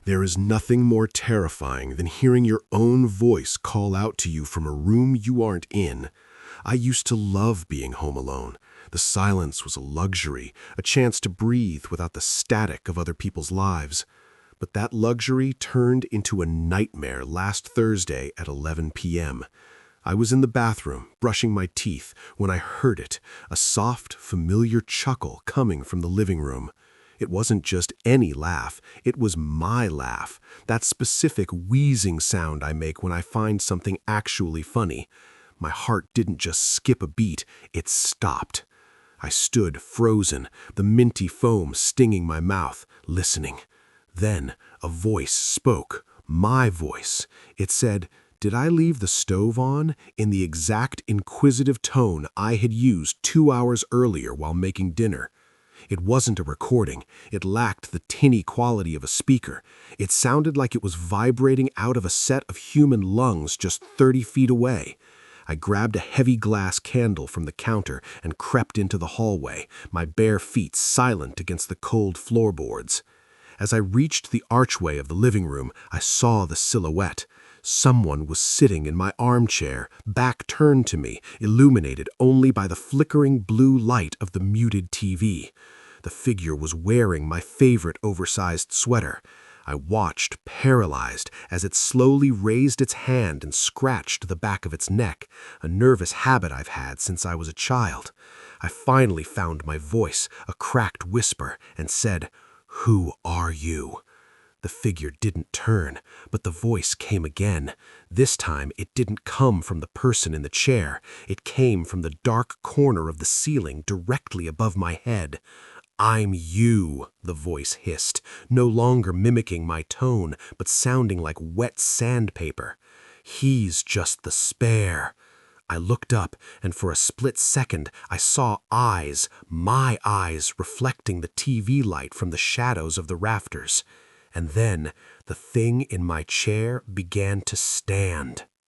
There is nothing more terrifying than hearing your own voice call out to you from a room you aren't in. I used to love being home alone. The silence was a luxury, a chance to breathe without the static of other people's lives. But that luxury turned into a nightmare last Thursday at 11 p.m. I was in the bathroom, brushing my teeth, when I heard it, a soft, familiar chuckle coming from the living room. It wasn't just any laugh, it was my laugh, that specific wheezing sound I make when I find something actually funny. My heart didn't just skip a beat, it stopped. I stood frozen, the minty foam stinging my mouth, listening. Then a voice spoke, my voice. It said, "Did I leave the stove on?" in the exact inquisitive tone I had used 2 hours earlier while making dinner. It wasn't a recording. It lacked the tinny quality of a speaker. It sounded like it was vibrating out of a set of human lungs just 30 feet away. I grabbed a heavy glass candle from the counter and crept into the hallway, my bare feet silent against the cold floorboards. As I reached the archway of the living room, I saw the silhouette. Someone was sitting in my armchair, back turned to me, illuminated only by the flickering blue light of the muted TV. The figure was wearing my favorite oversized sweater. I watched, paralyzed, as it slowly raised its hand and scratched the back of its neck, a nervous habit I've had since I was a child. I finally found my voice, a cracked whisper, and said, "Who are you?" The figure didn't turn, but the voice came again. This time it didn't come from the person in the chair. It came from the dark corner of the ceiling directly above my head. "I'm you," the voice hissed, no longer mimicking my tone, but sounding like wet sandpaper. "He's just the spare." I looked up, and for a split second I saw eyes, my eyes, reflecting the TV light from the shadows of the rafters. And then the thing in my chair began to stand.